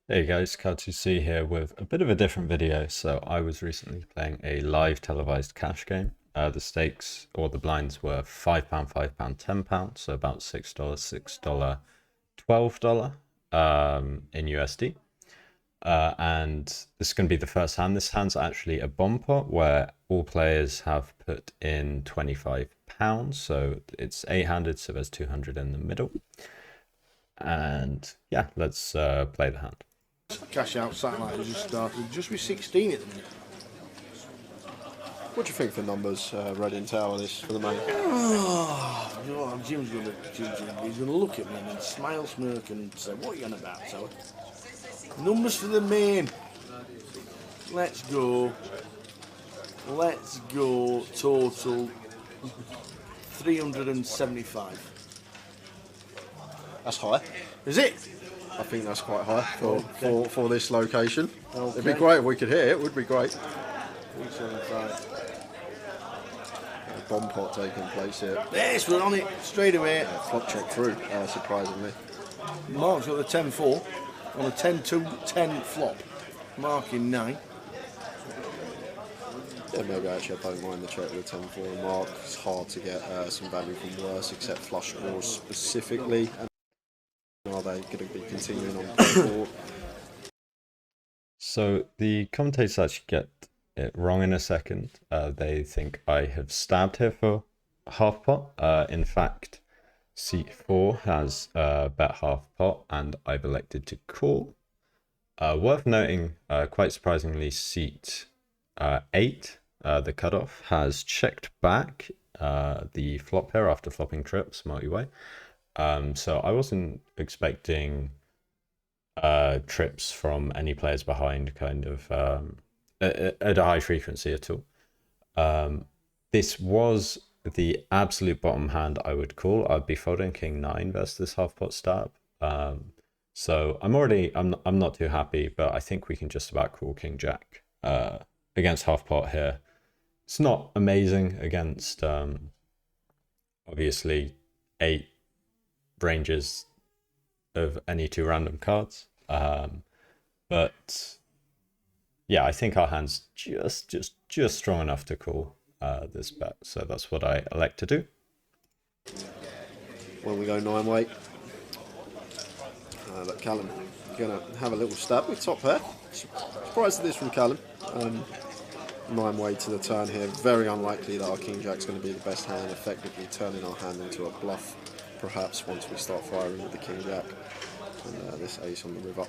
Hey guys, Cal2C here with a bit of a different video. So I was recently playing a live televised cash game. The stakes or the blinds were £5, £5, £10, so about $6, $6, $12 in USD. And this is going to be the first hand. This hand's actually a bomb pot where all players have put in £25. So it's eight-handed, so there's 200 in the middle. And yeah, let's play the hand. Cash out satellite has just started, just with 16 at the minute. What do you think the numbers, Red in Tower, this for the main? Oh, you know what? He's gonna look at me and then smile, smirk, and say, "What are you on about?" So, numbers for the main. Let's go. Let's go. Total 375. That's high. Is it? I think that's quite high for this location. Okay. It'd be great if we could hit it. Would be great. 375. Bomb pot taking place here. Yes, we're on it straight away. Flop check through, surprisingly. Mark's got the 10-4 on a 10-2-10 flop. Marking 9. Yeah, maybe actually I don't mind the check with 10-4 mark. It's hard to get some value from worse, except flush draws specifically. And are they going to be continuing on 10-4? So the commentators actually get it wrong in a second. They think I have stabbed here for half pot. In fact, seat 4 has bet half pot, and I've elected to call. Worth noting, quite surprisingly, seat 8, the cutoff, has checked back the flop here after flopping trips multi-way. So I wasn't expecting trips from any players behind kind of at a high frequency at all. This was the absolute bottom hand I would call. I'd be folding king 9 versus this half pot stab. So I'm not too happy, but I think we can just about call king jack against half pot here. It's not amazing against obviously 8 ranges of any 2 random cards, but yeah, I think our hand's just strong enough to call this bet, so that's what I elect to do. When we go 9-weight, look, Callum gonna have a little stab with top pair. Surprised at this from Callum. 9-weight to the turn here. Very unlikely that our king jack's going to be the best hand, effectively turning our hand into a bluff. Perhaps once we start firing with the king jack and this ace on the river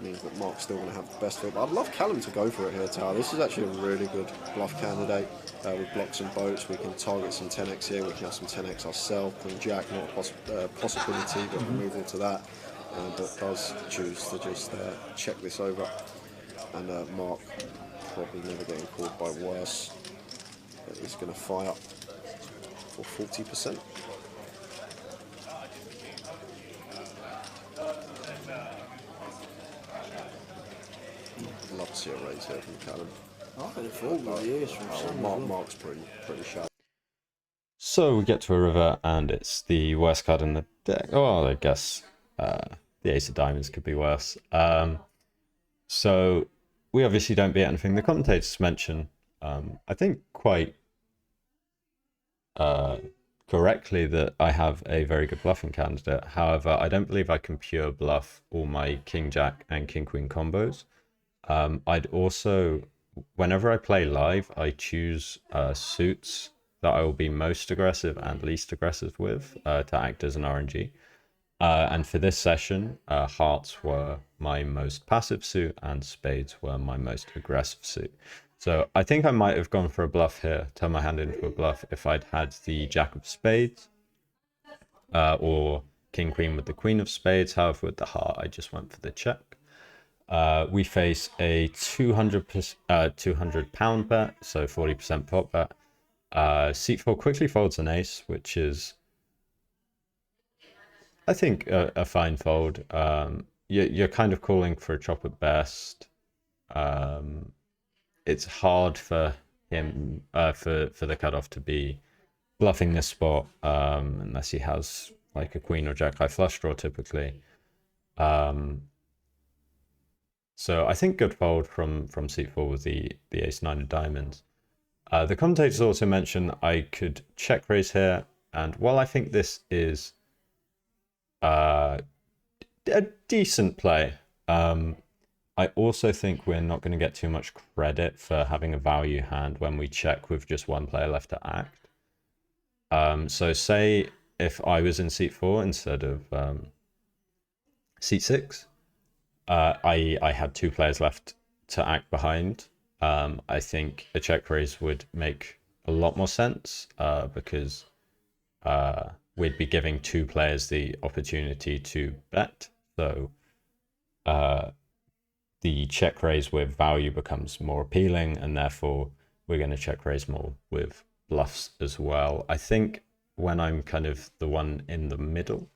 means that Mark's still going to have the best of it. But I'd love Callum to go for it here, Tower. This is actually a really good bluff candidate. With blocks and boats, we can target some 10x here. We can have some 10x ourselves. Queen jack, not a possibility, but removal to that. But does choose to just check this over. And Mark probably never getting called by worse. But he's going to fire for 40%. Love to see a raise here from Callum. I think it fold with the ace from Sam. Mark's pretty sharp. So we get to a river, and it's the worst card in the deck. Oh, I guess the ace of diamonds could be worse. So we obviously don't beat anything. The commentators mention, I think quite correctly, that I have a very good bluffing candidate. However, I don't believe I can pure bluff all my king jack and king queen combos. I'd also, whenever I play live, I choose suits that I will be most aggressive and least aggressive with to act as an RNG. And for this session, hearts were my most passive suit and spades were my most aggressive suit. So I think I might have gone for a bluff here, turn my hand into a bluff, if I'd had the jack of spades or king queen with the queen of spades. However, with the heart, I just went for the check. We face a 200 pound bet, so 40% pot bet. Seat 4 quickly folds an ace, which is, I think, a fine fold. You're kind of calling for a chop at best. It's hard for him, for the cutoff to be bluffing this spot, unless he has like a queen or jack high flush draw typically. So I think good fold from seat 4 with the ace-9 of diamonds. The commentators also mentioned I could check raise here, and while I think this is a decent play, I also think we're not going to get too much credit for having a value hand when we check with just one player left to act. So say if I was in seat 4 instead of seat 6, I had 2 players left to act behind. I think a check raise would make a lot more sense because we'd be giving 2 players the opportunity to bet. So the check raise with value becomes more appealing, and therefore we're going to check raise more with bluffs as well. I think when I'm kind of the one in the middle,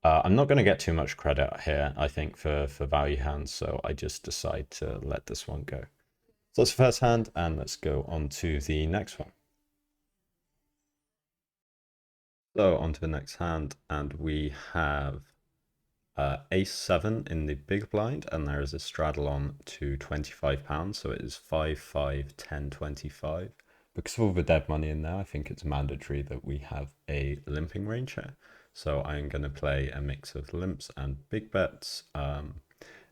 I'm not going to get too much credit here, I think, for value hands, so I just decide to let this one go. So that's the first hand, and let's go on to the next one. So on to the next hand, and we have ace 7 in the big blind, and there is a straddle on to £25, so it is 5, 5, 10, 25. Because of all the dead money in there, I think it's mandatory that we have a limping range here. So I'm going to play a mix of limps and big bets.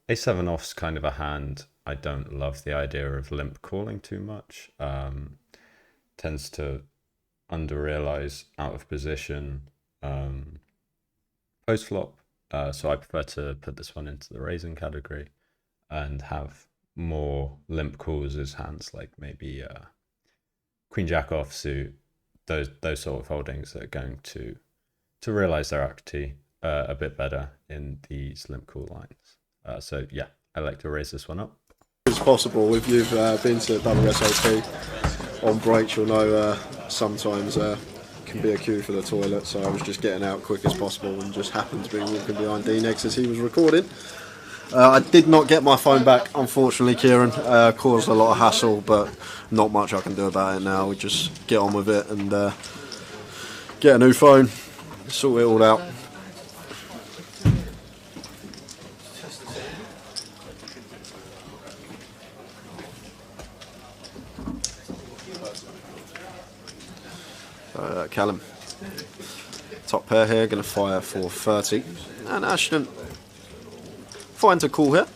A7 off's kind of a hand I don't love the idea of limp calling too much. Tends to under-realize out of position post-flop. So I prefer to put this one into the raising category and have more limp calls as hands like maybe Queen Jack offsuit, those sort of holdings that are going to realize their equity a bit better in these limp call lines. So yeah, I like to raise this one up. As possible, if you've been to WSOP on breaks, you'll know sometimes can be a queue for the toilet. So I was just getting out quick as possible and just happened to be walking behind D-Nex as he was recording. I did not get my phone back, unfortunately, Kieran. Caused a lot of hassle, but not much I can do about it now. We just get on with it and get a new phone, sort it all out. Callum, top pair here, going to fire for 30, and Ashton finds a call here.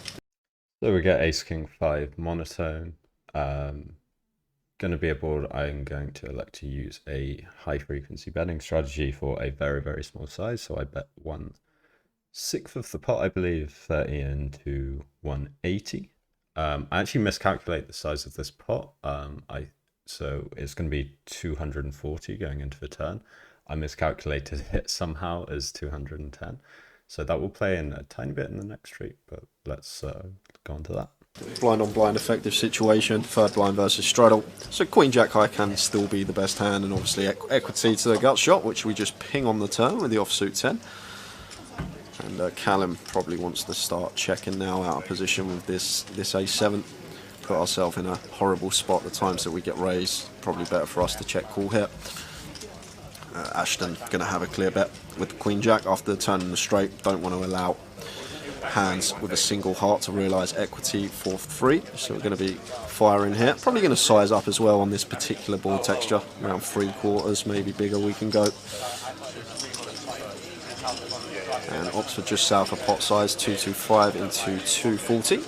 So we get ace king 5 monotone. Going to be a board I'm going to elect to use a high frequency betting strategy for a very, very small size. So I bet 1/6 of the pot, I believe, 30 into 180. I actually miscalculate the size of this pot. So it's going to be 240 going into the turn. I miscalculated it somehow as 210. So that will play in a tiny bit in the next street, but let's go on to that. Blind on blind effective situation, third blind versus straddle. So Queen Jack High can still be the best hand, and obviously equity to the gut shot, which we just ping on the turn with the offsuit 10. And Callum probably wants to start checking now out of position with this A7. Put ourselves in a horrible spot the times that we get raised. Probably better for us to check call here. Ashton going to have a clear bet with the Queen Jack after turning the straight. Don't want to allow hands with a single heart to realise equity for free. So we're going to be firing here. Probably going to size up as well on this particular board texture. Around 3/4, maybe bigger we can go. And Oxford just south of pot size, 225 into 240.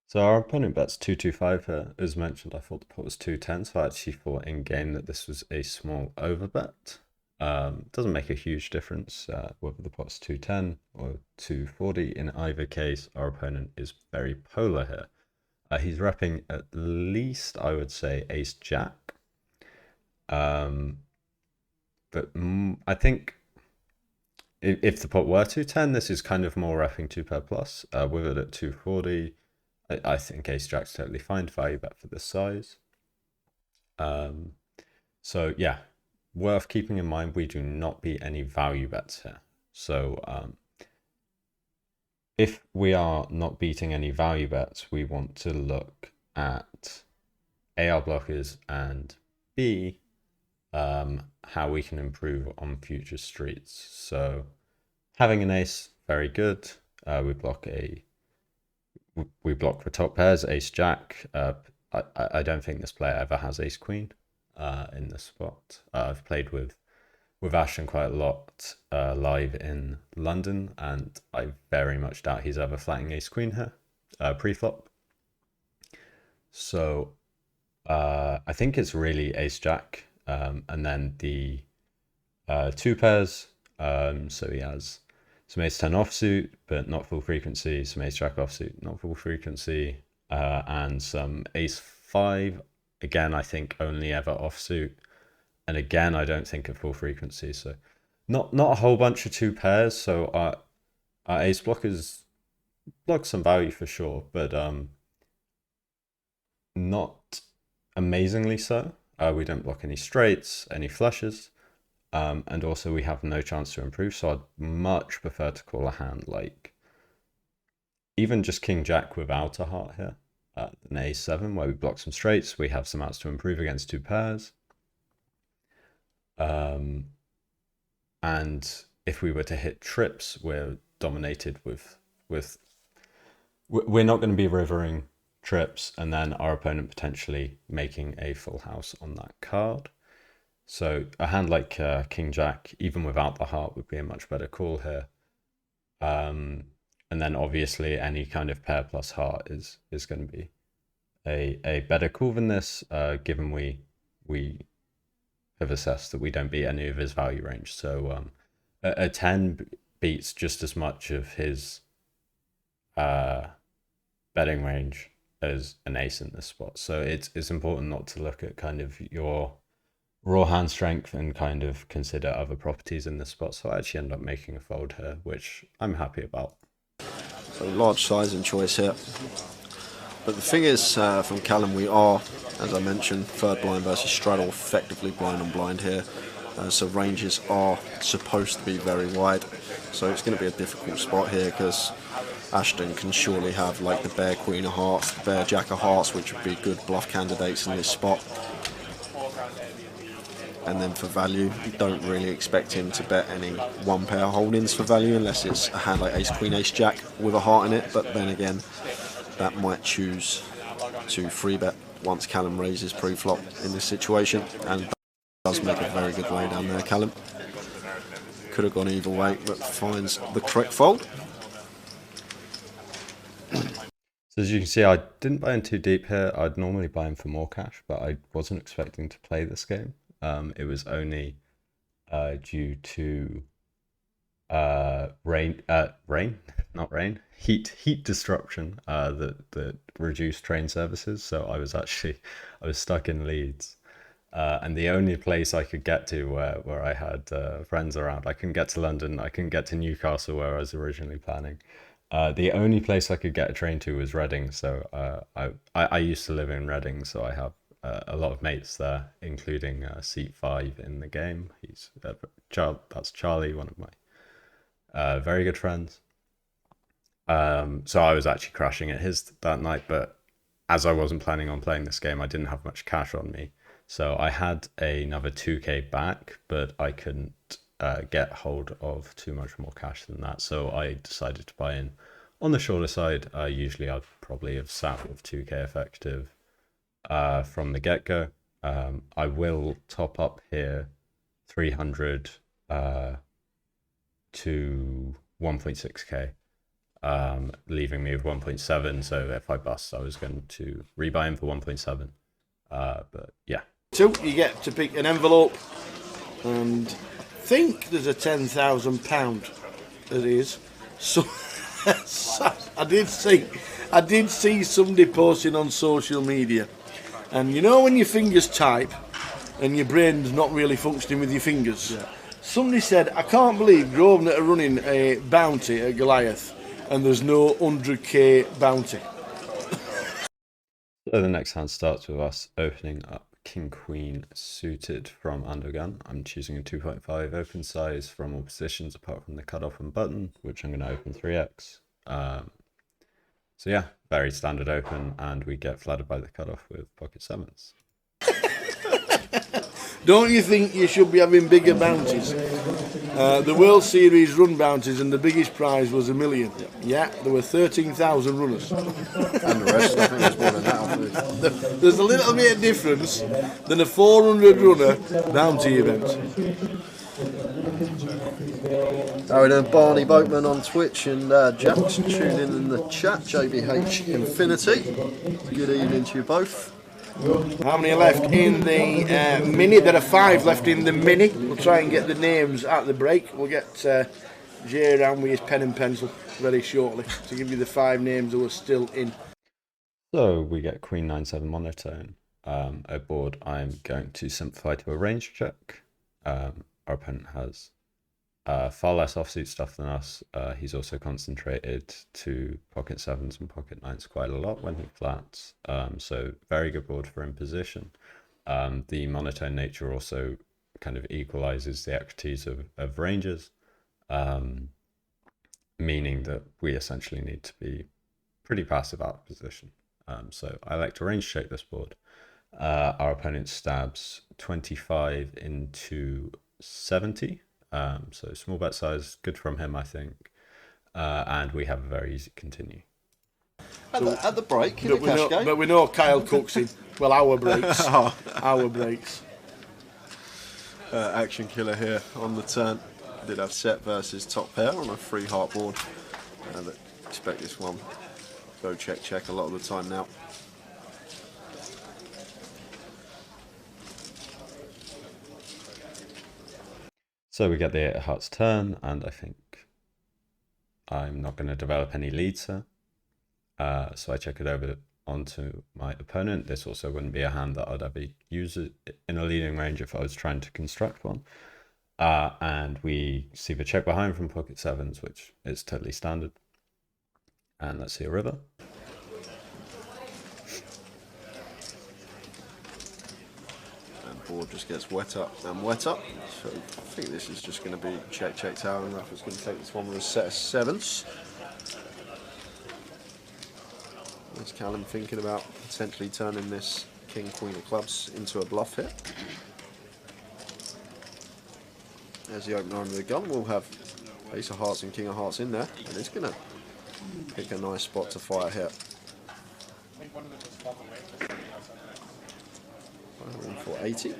So our opponent bets 225 here. As mentioned, I thought the pot was 210, so I actually thought in game that this was a small overbet. Doesn't make a huge difference whether the pot's 210 or 240. In either case, our opponent is very polar here. He's repping at least, I would say, ace jack. But I think if the pot were 210, this is kind of more repping 2 pair plus. With it at 240, I think ace jack's totally fine. Value bet for this size. So yeah, worth keeping in mind, we do not beat any value bets here. So if we are not beating any value bets, we want to look at A, our blockers, and B, how we can improve on future streets. So having an ace, very good. We block we block for top pairs, ace jack. I don't think this player ever has ace queen in this spot. I've played with Ashton quite a lot live in London, and I very much doubt he's ever flatting ace queen here pre-flop. So I think it's really ace jack, and then the two pairs. So he has some ace 10 offsuit, but not full frequency, some ace jack offsuit, not full frequency, and some ace 5. Again, I think only ever offsuit. And again, I don't think at full frequency. So not a whole bunch of two pairs. So our ace blockers block some value for sure, but not amazingly so. We don't block any straights, any flushes. And also we have no chance to improve, so I'd much prefer to call a hand like even just king jack without a heart here, an a7 where we block some straights, we have some outs to improve against two pairs. And if we were to hit trips, we're dominated with we're not going to be rivering trips and then our opponent potentially making a full house on that card. So a hand like king jack, even without the heart, would be a much better call here. And then obviously any kind of pair plus heart is going to be a better call than this, given we have assessed that we don't beat any of his value range. So a 10 beats just as much of his betting range as an ace in this spot. So it's important not to look at kind of your raw hand strength and kind of consider other properties in this spot. So I actually end up making a fold here, which I'm happy about. So large size and choice here. But the thing is, from Callum, we are, as I mentioned, third blind versus straddle, effectively blind on blind here. So ranges are supposed to be very wide. So it's going to be a difficult spot here because Ashton can surely have like the bear queen of hearts, the bear jack of hearts, which would be good bluff candidates in this spot. And then for value, you don't really expect him to bet any one pair holdings for value unless it's a hand like ace queen, ace jack with a heart in it. But then again, that might choose to free bet once Callum raises pre-flop in this situation, and does make a very good lay down there. Callum could have gone either way, but finds the correct fold. So as you can see, I didn't buy in too deep here. I'd normally buy in for more cash, but I wasn't expecting to play this game. It was only due to heat disruption that reduced train services. So I was stuck in Leeds, and the only place I could get to where I had friends around, I couldn't get to London, I couldn't get to Newcastle where I was originally planning. The only place I could get a train to was Reading. So I used to live in Reading, so I have a lot of mates there, including seat 5 in the game. He's that's Charlie, one of my very good friends. So I was actually crashing at his that night, but as I wasn't planning on playing this game, I didn't have much cash on me. So I had another 2k back, but I couldn't get hold of too much more cash than that. So I decided to buy in on the shorter side. Usually I'd probably have sat with 2k effective from the get-go. I will top up here 300 to 1.6k, leaving me with 1.7. So if I bust, I was going to rebuy him for 1.7. But yeah. So you get to pick an envelope, and I think there's a £10,000 that is. So I did see somebody posting on social media. And you know when your fingers type and your brain's not really functioning with your fingers? Yeah. Somebody said, I can't believe Grosvenor are running a bounty at Goliath and there's no 100k bounty. So the next hand starts with us opening up King Queen suited from undergun. I'm choosing a 2.5 open size from all positions apart from the cutoff and button, which I'm going to open 3x. So yeah, very standard open, and we get flooded by the cutoff with pocket sevens. Don't you think you should be having bigger bounties? The World Series run bounties, and the biggest prize was $1 million. Yeah, there were 13,000 runners. And the rest, I think there's more than that. I believe. There's a little bit of difference than a 400 runner bounty event. Aaron and Barney Boatman on Twitch, and Jack's tuning in the chat. JBH Infinity. Good evening to you both. How many are left in the mini? There are 5 left in the mini. We'll try and get the names at the break. We'll get Jay around with his pen and pencil very shortly to give you the 5 names who are still in. So we get Queen 9-7 monotone. A board I'm going to simplify to a range check. Our opponent has far less offsuit stuff than us. He's also concentrated to pocket 7s and pocket 9s quite a lot when he flats. So very good board for imposition. The monotone nature also kind of equalizes the equities of ranges, meaning that we essentially need to be pretty passive out of position. So I like to range check this board. Our opponent stabs 25 into 70. So small bet size, good from him, I think. And we have a very easy continue. At the break, in the cash game. But we know Kyle Cook's in. Well, our breaks. Our breaks. Action Killer here on the turn. Did have set versus top pair on a 3-heart board. But expect this one. Go check a lot of the time now. So we get the 8 of hearts turn, and I think I'm not going to develop any leads here. So I check it over onto my opponent. This also wouldn't be a hand that I'd ever use it in a leading range if I was trying to construct one. And we see the check behind from pocket 7s, which is totally standard. And let's see a river. Board just gets wet up and wet up. So I think this is just going to be check tower, and Rafa's going to take this one with a set of 7s. There's Callum thinking about potentially turning this king queen of clubs into a bluff here. As the opener under the gun, we'll have ace of hearts and king of hearts in there, and it's going to pick a nice spot to fire here. In for 80.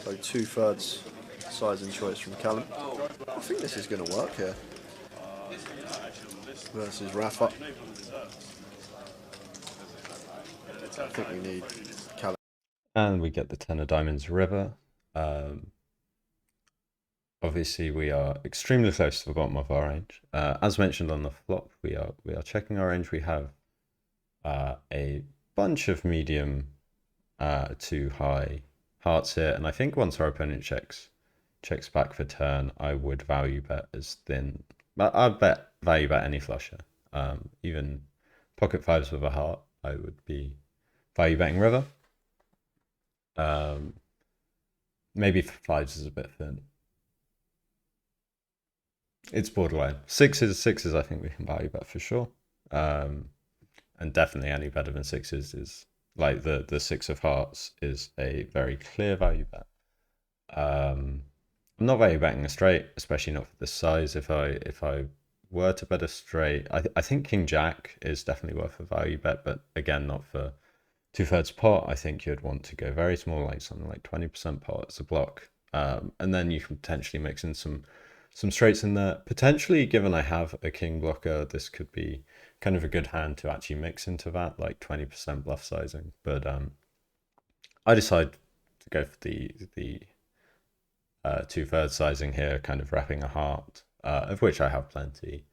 So 2/3 size and choice from Callum. I think this is going to work here. Versus Rafa. I think we need Callum. And we get the 10 of diamonds river. Obviously we are extremely close to the bottom of our range. As mentioned on the flop, we are checking our range. We have a bunch of medium to high hearts here, and I think once our opponent checks back for turn, I would value bet as thin. I'd value bet any flusher. Even pocket 5s with a heart, I would be value betting river. Maybe 5s is a bit thin. It's borderline. 6s, I think we can value bet for sure. And definitely any better than 6s is like the 6 of hearts is a very clear value bet. I'm not value betting a straight, especially not for this size. If I were to bet a straight, I think King Jack is definitely worth a value bet, but again, not for 2/3 pot. I think you'd want to go very small, like something like 20% pot as a block, and then you can potentially mix in some straights in there. Potentially, given I have a king blocker, this could be kind of a good hand to actually mix into that, like 20% bluff sizing. But I decide to go for the 2/3 sizing here, kind of wrapping a heart, of which I have plenty.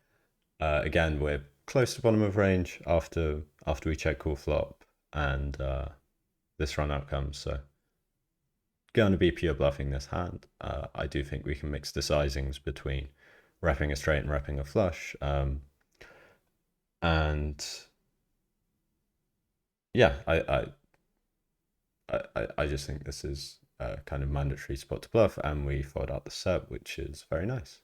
Again, we're close to bottom of range after we check call flop, and this run out comes. So going to be pure bluffing this hand. I do think we can mix the sizings between wrapping a straight and wrapping a flush. And yeah, I just think this is a kind of mandatory spot to bluff, and we fold out the set, which is very nice.